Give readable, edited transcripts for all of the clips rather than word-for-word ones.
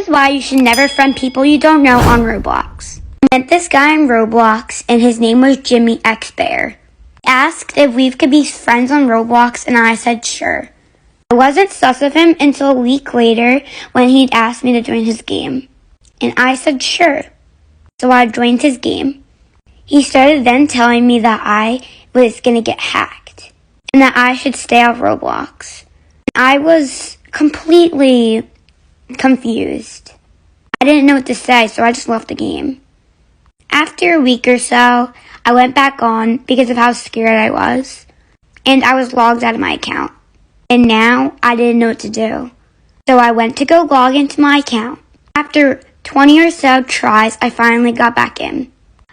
is why you should never friend people you don't know on Roblox. I met this guy on Roblox, and his name was Jimmy X Bear. He asked if we could be friends on Roblox, and I said sure. I wasn't sus of him until a week later when he'd asked me to join his game. And I said sure. So I joined his game. He started then telling me that I was going to get hacked and that I should stay off Roblox. I was completely confused. I didn't know what to say, so I just left the game. After a week or so, I went back on because of how scared I was, and I was logged out of my account. And now I didn't know what to do. So I went to go log into my account. After 20 or so tries, I finally got back in.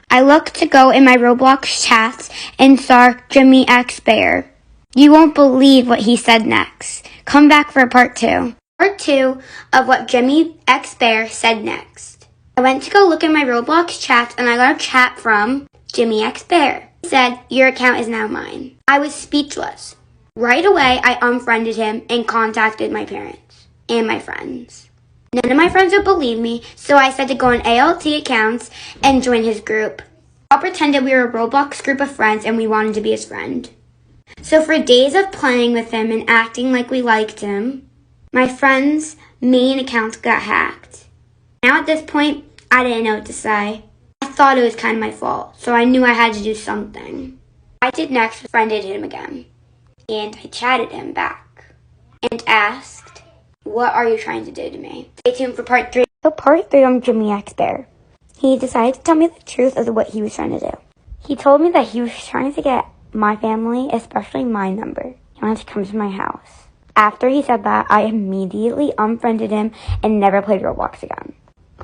I looked to go in my Roblox chats and saw Jimmy X Bear. You won't believe what he said next. Come back for part 2. Part 2 of what Jimmy X Bear said next. I went to go look in my Roblox chats and I got a chat from Jimmy X Bear. He said, your account is now mine. I was speechless. Right away, I unfriended him and contacted my parents and my friends. None of my friends would believe me, so I said to go on ALT accounts and join his group. I pretended we were a Roblox group of friends and we wanted to be his friend. So for days of playing with him and acting like we liked him, my friend's main account got hacked. Now at this point, I didn't know what to say. I thought it was kind of my fault, so I knew I had to do something. I did next friended him again, and I chatted him back and asked, what are you trying to do to me? Stay tuned for part 3. So part 3 on Jimmy X Bear. He decided to tell me the truth of what he was trying to do. He told me that he was trying to get my family, especially my number. He wanted to come to my house. After he said that, I immediately unfriended him and never played Roblox again.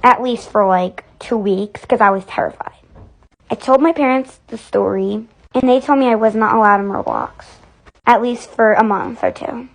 At least for like 2 weeks, because I was terrified. I told my parents the story, and they told me I was not allowed in Roblox. At least for a month or 2.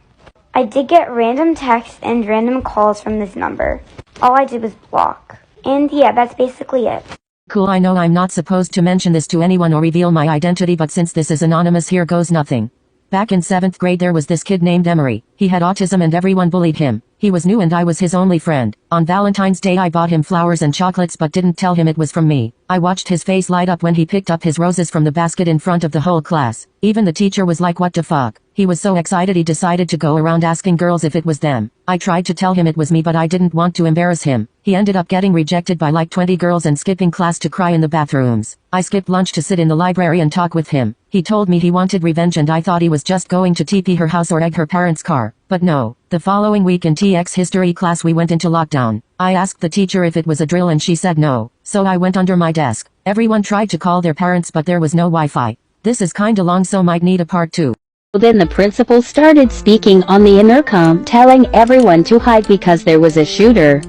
I did get random texts and random calls from this number. All I did was block. And yeah, that's basically it. Cool, I know I'm not supposed to mention this to anyone or reveal my identity, but since this is anonymous, here goes nothing. Back in 7th grade there was this kid named Emery. He had autism and everyone bullied him. He was new and I was his only friend. On Valentine's Day I bought him flowers and chocolates but didn't tell him it was from me. I watched his face light up when he picked up his roses from the basket in front of the whole class. Even the teacher was like, what the fuck? He was so excited he decided to go around asking girls if it was them. I tried to tell him it was me but I didn't want to embarrass him. He ended up getting rejected by like 20 girls and skipping class to cry in the bathrooms. I skipped lunch to sit in the library and talk with him. He told me he wanted revenge and I thought he was just going to TP her house or egg her parents' car. But no. The following week in TX history class we went into lockdown. I asked the teacher if it was a drill and she said no. So I went under my desk. Everyone tried to call their parents but there was no Wi-Fi. This is kinda long so might need a part 2. Then the principal started speaking on the intercom, telling everyone to hide because there was a shooter.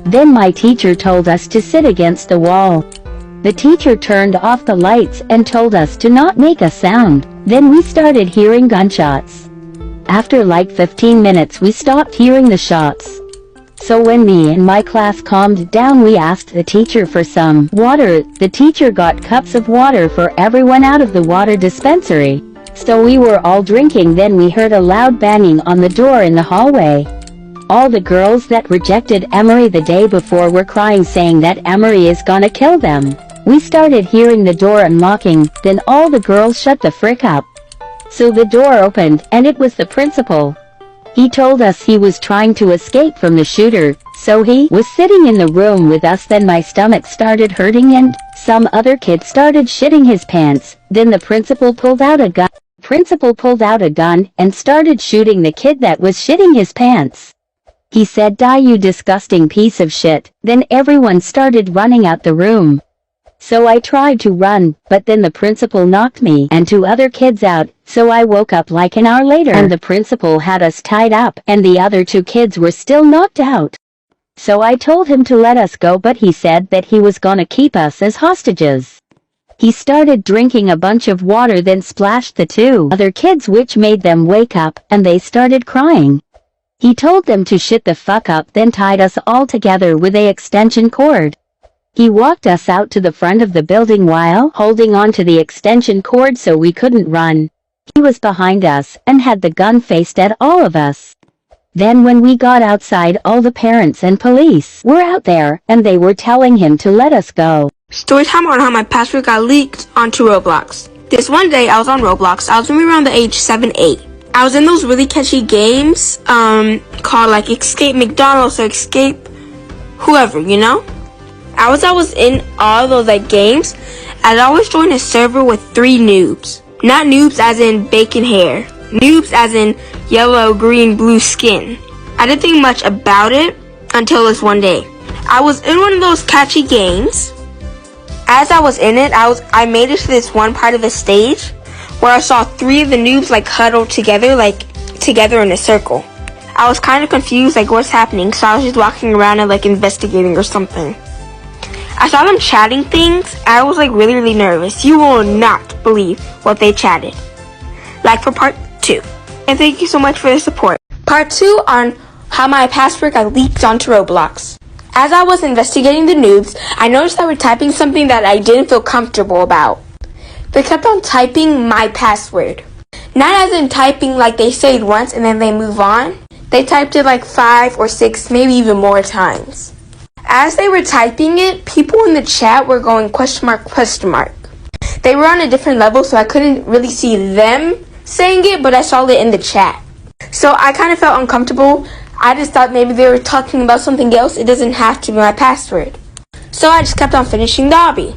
Then my teacher told us to sit against the wall. The teacher turned off the lights and told us to not make a sound. Then we started hearing gunshots. After like 15 minutes we stopped hearing the shots. So when me and my class calmed down we asked the teacher for some water. The teacher got cups of water for everyone out of the water dispensary. So we were all drinking, then we heard a loud banging on the door in the hallway. All the girls that rejected Emery the day before were crying saying that Emery is gonna kill them. We started hearing the door unlocking, then all the girls shut the frick up. So the door opened, and it was the principal. He told us he was trying to escape from the shooter, so he was sitting in the room with us. Then my stomach started hurting and some other kid started shitting his pants. Then the principal pulled out a gun. And started shooting the kid that was shitting his pants. He said, "Die, you disgusting piece of shit." Then everyone started running out the room. So I tried to run, but then the principal knocked me and 2 other kids out, so I woke up like an hour later and the principal had us tied up and the other 2 kids were still knocked out. So I told him to let us go, but he said that he was gonna keep us as hostages. He started drinking a bunch of water, then splashed the 2 other kids, which made them wake up and they started crying. He told them to shit the fuck up, then tied us all together with a extension cord. He walked us out to the front of the building while holding on to the extension cord so we couldn't run. He was behind us and had the gun faced at all of us. Then when we got outside, all the parents and police were out there, and they were telling him to let us go. Story time on how my password got leaked onto Roblox. This one day I was on Roblox. I was maybe around the age 7, 8. I was in those really catchy games called like Escape McDonald's or Escape whoever, you know? I was in all those like games. I'd always join a server with 3 noobs. Not noobs as in bacon hair. Noobs as in yellow, green, blue skin. I didn't think much about it until this one day. I was in one of those catchy games. As I was in it, I made it to this one part of the stage where I saw 3 of the noobs like huddled together, in a circle. I was kind of confused, like what's happening, so I was just walking around and like investigating or something. I saw them chatting things. I was like really, really nervous. You will not believe what they chatted. Like for part 2. And thank you so much for the support. Part 2 on how my password got leaked onto Roblox. As I was investigating the noobs, I noticed they were typing something that I didn't feel comfortable about. They kept on typing my password. Not as in typing like they say it once and then they move on. They typed it like 5 or 6, maybe even more times. As they were typing it, people in the chat were going question mark, question mark. They were on a different level, so I couldn't really see them saying it, but I saw it in the chat. So I kind of felt uncomfortable. I just thought maybe they were talking about something else. It doesn't have to be my password. So I just kept on finishing the obby.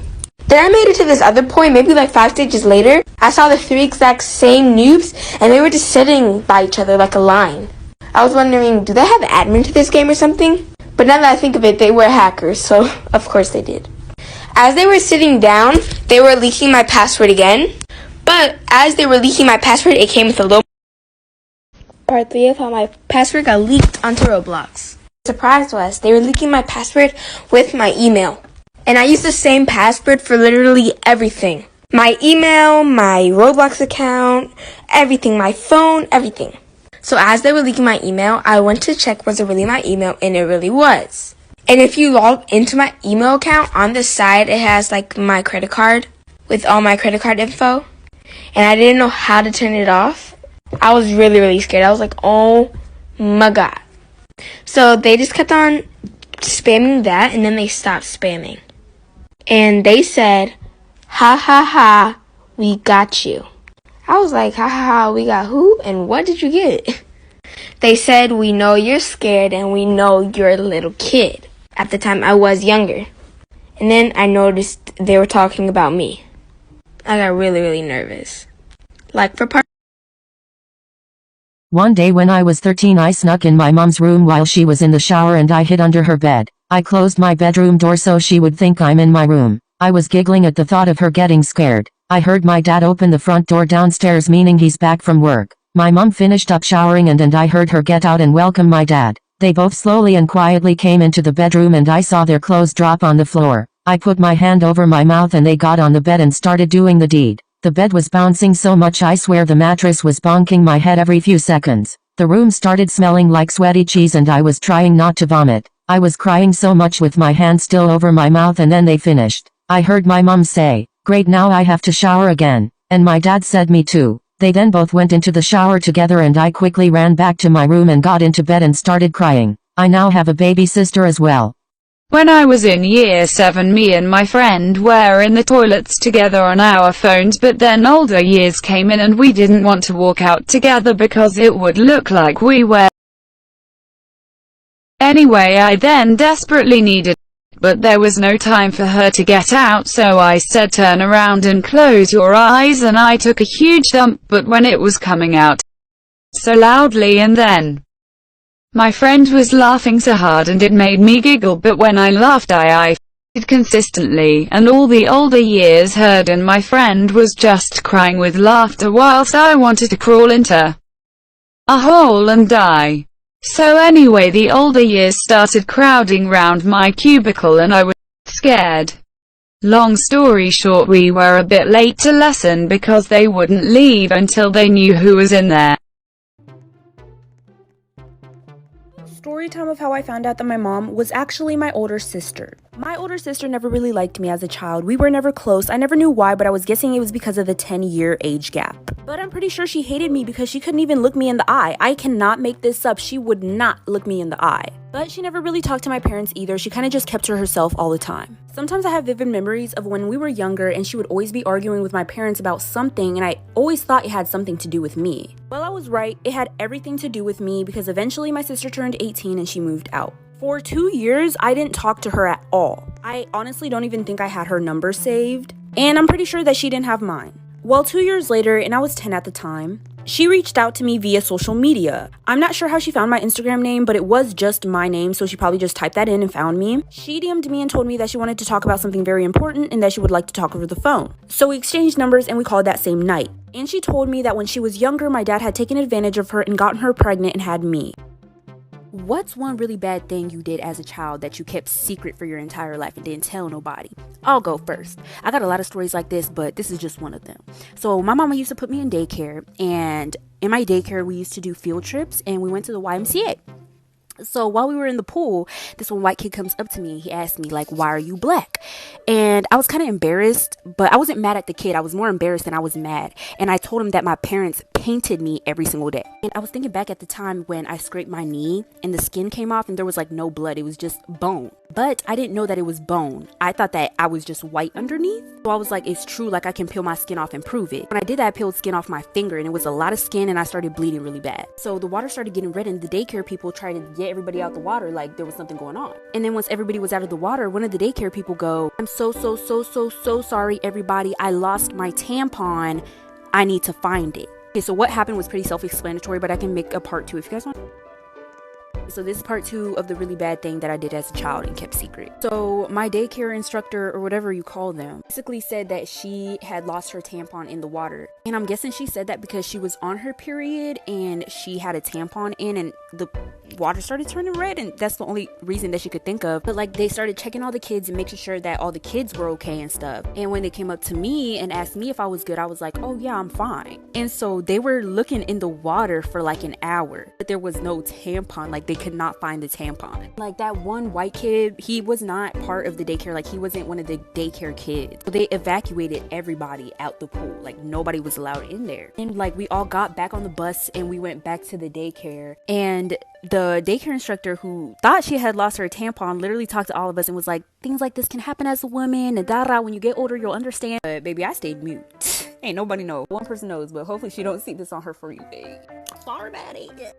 Then I made it to this other point, maybe like 5 stages later. I saw the 3 exact same noobs, and they were just sitting by each other like a line. I was wondering, do they have admin to this game or something? But now that I think of it, they were hackers, so of course they did. As they were sitting down, they were leaking my password again. But as they were leaking my password, it came with a little... Part 3 of how my password got leaked onto Roblox. The surprise was, they were leaking my password with my email. And I used the same password for literally everything. My email, my Roblox account, everything, my phone, everything. So as they were leaking my email, I went to check was it really my email, and it really was. And if you log into my email account, on the side it has like my credit card with all my credit card info. And I didn't know how to turn it off. I was really, really scared. I was like, oh my god. So they just kept on spamming that, and then they stopped spamming. And they said, ha ha ha, we got you. I was like, ha ha ha, we got who? And what did you get? They said, we know you're scared and we know you're a little kid. At the time, I was younger. And then I noticed they were talking about me. I got really, really nervous. Like for part... One day when I was 13, I snuck in my mom's room while she was in the shower and I hid under her bed. I closed my bedroom door so she would think I'm in my room. I was giggling at the thought of her getting scared. I heard my dad open the front door downstairs, meaning he's back from work. My mom finished up showering and I heard her get out and welcome my dad. They both slowly and quietly came into the bedroom and I saw their clothes drop on the floor. I put my hand over my mouth and they got on the bed and started doing the deed. The bed was bouncing so much I swear the mattress was bonking my head every few seconds. The room started smelling like sweaty cheese and I was trying not to vomit. I was crying so much with my hand still over my mouth, and then they finished. I heard my mom say, "Great, now I have to shower again." And my dad said me too. They then both went into the shower together and I quickly ran back to my room and got into bed and started crying. I now have a baby sister as well. When I was in year 7, me and my friend were in the toilets together on our phones, but then older years came in and we didn't want to walk out together because it would look like we were. Anyway, I then desperately needed, but there was no time for her to get out, so I said turn around and close your eyes, and I took a huge dump, but when it was coming out so loudly, and then my friend was laughing so hard and it made me giggle, but when I laughed I farted consistently, and all the older years heard, and my friend was just crying with laughter whilst I wanted to crawl into a hole and die. So anyway, the older years started crowding round my cubicle and I was scared. Long story short, we were a bit late to lesson because they wouldn't leave until they knew who was in there. Story time of how I found out that my mom was actually my older sister. My older sister never really liked me as a child. We were never close. I never knew why, but I was guessing it was because of the 10-year age gap. But I'm pretty sure she hated me because she couldn't even look me in the eye. I cannot make this up. She would not look me in the eye. But she never really talked to my parents either. She kind of just kept to herself all the time. Sometimes I have vivid memories of when we were younger and she would always be arguing with my parents about something, and I always thought it had something to do with me. Well, I was right. It had everything to do with me because eventually my sister turned 18 and she moved out. For 2 years, I didn't talk to her at all. I honestly don't even think I had her number saved, and I'm pretty sure that she didn't have mine. Well, 2 years later, and I was 10 at the time, she reached out to me via social media. I'm not sure how she found my Instagram name, but it was just my name, so she probably just typed that in and found me. She DM'd me and told me that she wanted to talk about something very important and that she would like to talk over the phone. So we exchanged numbers and we called that same night. And she told me that when she was younger, my dad had taken advantage of her and gotten her pregnant and had me. What's one really bad thing you did as a child that you kept secret for your entire life and didn't tell nobody? I'll go first. I got a lot of stories like this, but this is just one of them. So my mama used to put me in daycare, and in my daycare we used to do field trips, and we went to the YMCA. So while we were in the pool, this one white kid comes up to me. He asked me, like, why are you black? And I was kind of embarrassed, but I wasn't mad at the kid. I was more embarrassed than I was mad. And I told him that my parents painted me every single day. And I was thinking back at the time when I scraped my knee and the skin came off and there was like no blood. It was just bone. But I didn't know that it was bone. I thought that I was just white underneath. So I was like, it's true, like I can peel my skin off and prove it. When I did that, I peeled skin off my finger and it was a lot of skin and I started bleeding really bad. So the water started getting red and the daycare people tried to get everybody out the water like there was something going on. And then once everybody was out of the water, one of the daycare people go, I'm so sorry everybody. I lost my tampon. I need to find it. Okay, so what happened was pretty self-explanatory, but I can make a part 2 if you guys want. So this is part 2 of the really bad thing that I did as a child and kept secret. So my daycare instructor, or whatever you call them, basically said that she had lost her tampon in the water. And I'm guessing she said that because she was on her period and she had a tampon in and the water started turning red, and that's the only reason that she could think of. But like they started checking all the kids and making sure that all the kids were okay and stuff. And when they came up to me and asked me if I was good, I was like, oh yeah, I'm fine. And so they were looking in the water for like an hour, but there was no tampon. Like they could not find the tampon. Like that one white kid, he was not part of the daycare. Like he wasn't one of the daycare kids. So they evacuated everybody out the pool. Like nobody was allowed in there. And like we all got back on the bus and we went back to the daycare, and the daycare instructor, who thought she had lost her tampon, literally talked to all of us and was like, things like this can happen as a woman and da-da, when you get older you'll understand. But baby, I stayed mute. Ain't nobody know. One person knows, but hopefully she don't see this on her For You page. Sorry about it.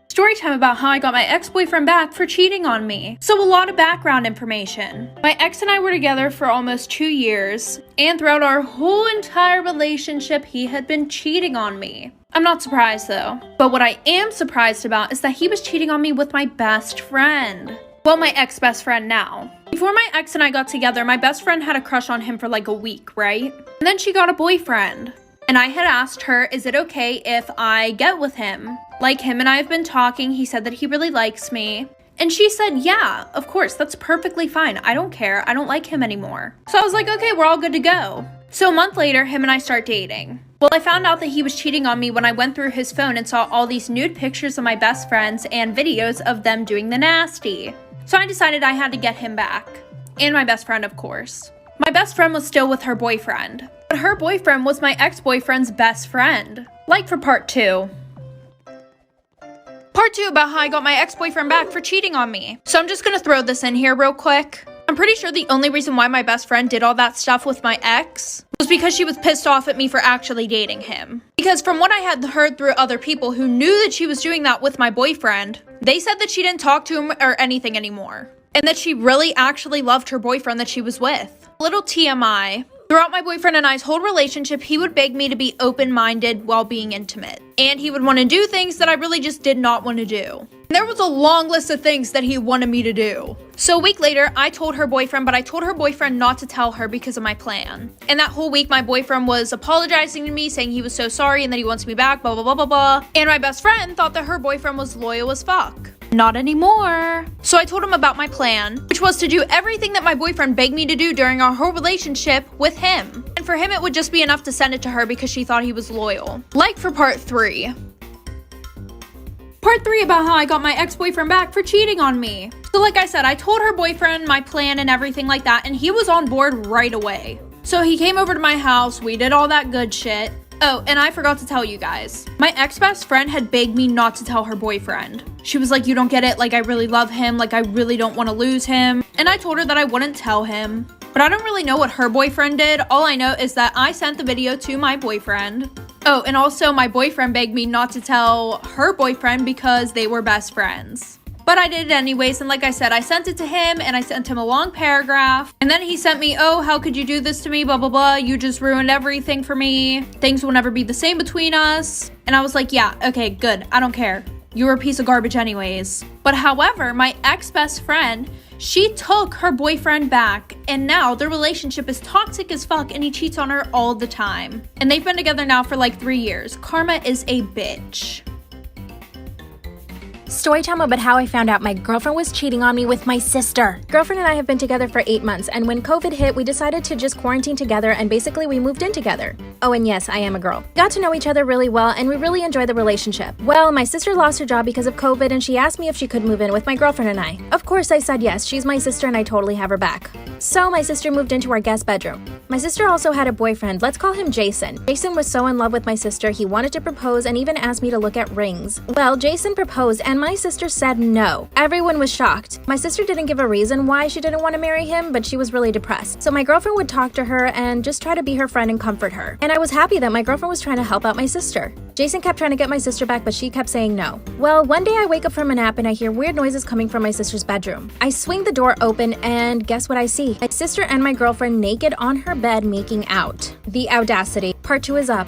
Story time about how I got my ex-boyfriend back for cheating on me. So a lot of background information. My ex and I were together for almost 2 years, and throughout our whole entire relationship, he had been cheating on me. I'm not surprised though. But what I am surprised about is that he was cheating on me with my best friend. Well, my ex-best friend now. Before my ex and I got together, my best friend had a crush on him for like a week, right? And then she got a boyfriend. And I had asked her, is it okay if I get with him? Like, him and I have been talking, he said that he really likes me. And she said, yeah, of course, that's perfectly fine. I don't care, I don't like him anymore. So I was like, okay, we're all good to go. So a month later, him and I start dating. Well, I found out that he was cheating on me when I went through his phone and saw all these nude pictures of my best friends and videos of them doing the nasty. So I decided I had to get him back. And my best friend, of course. My best friend was still with her boyfriend. But her boyfriend was my ex-boyfriend's best friend. Like for part 2. Part 2 about how I got my ex-boyfriend back for cheating on me. So I'm just gonna throw this in here real quick. I'm pretty sure the only reason why my best friend did all that stuff with my ex was because she was pissed off at me for actually dating him. Because from what I had heard through other people who knew that she was doing that with my boyfriend, they said that she didn't talk to him or anything anymore. And that she really actually loved her boyfriend that she was with. Little TMI. Throughout my boyfriend and I's whole relationship, he would beg me to be open-minded while being intimate. And he would want to do things that I really just did not want to do. And there was a long list of things that he wanted me to do. So a week later, I told her boyfriend, but I told her boyfriend not to tell her because of my plan. And that whole week, my boyfriend was apologizing to me, saying he was so sorry and that he wants me back, blah, blah, blah, blah, blah. And my best friend thought that her boyfriend was loyal as fuck. Not anymore. So I told him about my plan, which was to do everything that my boyfriend begged me to do during our whole relationship with him. And for him, it would just be enough to send it to her because she thought he was loyal. Like for part 3. Part 3 about how I got my ex-boyfriend back for cheating on me. So like I said, I told her boyfriend my plan and everything like that, and he was on board right away. So he came over to my house, we did all that good shit, Oh, and I forgot to tell you guys. My ex-best friend had begged me not to tell her boyfriend. She was like, you don't get it, like I really love him, like I really don't want to lose him. And I told her that I wouldn't tell him. But I don't really know what her boyfriend did. All I know is that I sent the video to my boyfriend. Oh, and also my boyfriend begged me not to tell her boyfriend because they were best friends. But I did it anyways, and like I said, I sent it to him, and I sent him a long paragraph. And then he sent me, oh, how could you do this to me, blah, blah, blah. You just ruined everything for me. Things will never be the same between us. And I was like, yeah, okay, good. I don't care. You were a piece of garbage anyways. But however, my ex-best friend, she took her boyfriend back, and now their relationship is toxic as fuck, and he cheats on her all the time. And they've been together now for like 3 years. Karma is a bitch. Storytime about how I found out my girlfriend was cheating on me with my sister. Girlfriend and I have been together for 8 months, and when COVID hit, we decided to just quarantine together, and basically we moved in together. Oh, and yes, I am a girl. Got to know each other really well, and we really enjoyed the relationship. Well, my sister lost her job because of COVID, and she asked me if she could move in with my girlfriend and I. Of course, I said yes. She's my sister, and I totally have her back. So my sister moved into our guest bedroom. My sister also had a boyfriend. Let's call him Jason. Jason was so in love with my sister, he wanted to propose and even asked me to look at rings. Well, Jason proposed, and my sister said no. Everyone was shocked. My sister didn't give a reason why she didn't want to marry him, but she was really depressed. So my girlfriend would talk to her and just try to be her friend and comfort her. And I was happy that my girlfriend was trying to help out my sister. Jason kept trying to get my sister back, but she kept saying no. Well, one day I wake up from a nap and I hear weird noises coming from my sister's bedroom. I swing the door open and guess what I see? My sister and my girlfriend naked on her bed making out. The audacity. Part 2 is up.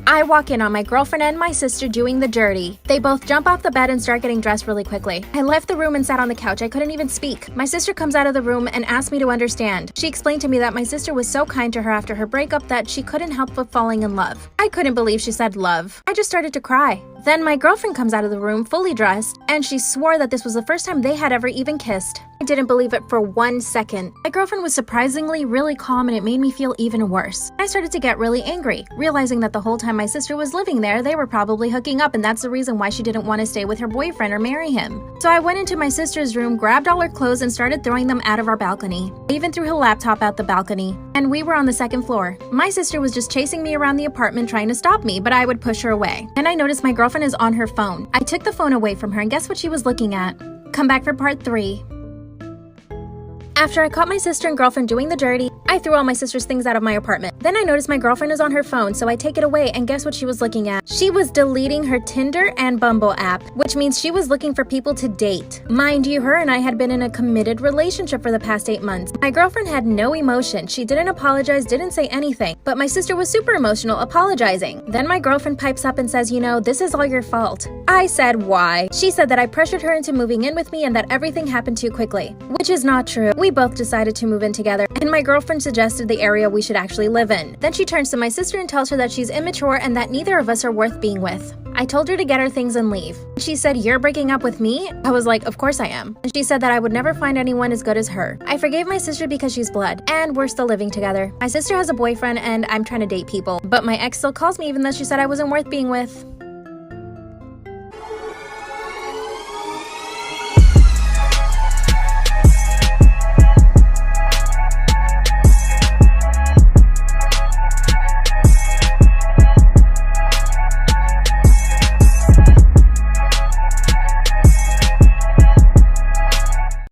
I walk in on my girlfriend and my sister doing the dirty. They both jump off the bed and start getting dressed really quickly. I left the room and sat on the couch. I couldn't even speak. My sister comes out of the room and asked me to understand. She explained to me that my sister was so kind to her after her breakup that she couldn't help but falling in love. I couldn't believe she said love. I just started to cry. Then my girlfriend comes out of the room fully dressed, and she swore that this was the first time they had ever even kissed. I didn't believe it for 1 second. My girlfriend was surprisingly really calm, and it made me feel even worse. I started to get really angry, realizing that the whole time my sister was living there, they were probably hooking up, and that's the reason why she didn't want to stay with her boyfriend or marry him. So I went into my sister's room, grabbed all her clothes, and started throwing them out of our balcony. I even threw her laptop out the balcony, and we were on the 2nd floor. My sister was just chasing me around the apartment trying to stop me, but I would push her away. And I noticed my girlfriend is on her phone. I took the phone away from her, and guess what she was looking at? Come back for part 3. After I caught my sister and girlfriend doing the dirty, I threw all my sister's things out of my apartment. Then I noticed my girlfriend is on her phone, so I take it away, and guess what she was looking at? She was deleting her Tinder and Bumble app, which means she was looking for people to date. Mind you, her and I had been in a committed relationship for the past 8 months. My girlfriend had no emotion. She didn't apologize, didn't say anything, but my sister was super emotional, apologizing. Then my girlfriend pipes up and says, you know, this is all your fault. I said, why? She said that I pressured her into moving in with me and that everything happened too quickly, which is not true. We both decided to move in together, and my girlfriend suggested the area we should actually live in. Then she turns to my sister and tells her that she's immature and that neither of us are worth being with. I told her to get her things and leave. She said, you're breaking up with me? I was like, of course I am. And she said that I would never find anyone as good as her. I forgave my sister because she's blood, and we're still living together. My sister has a boyfriend, and I'm trying to date people, but my ex still calls me even though she said I wasn't worth being with.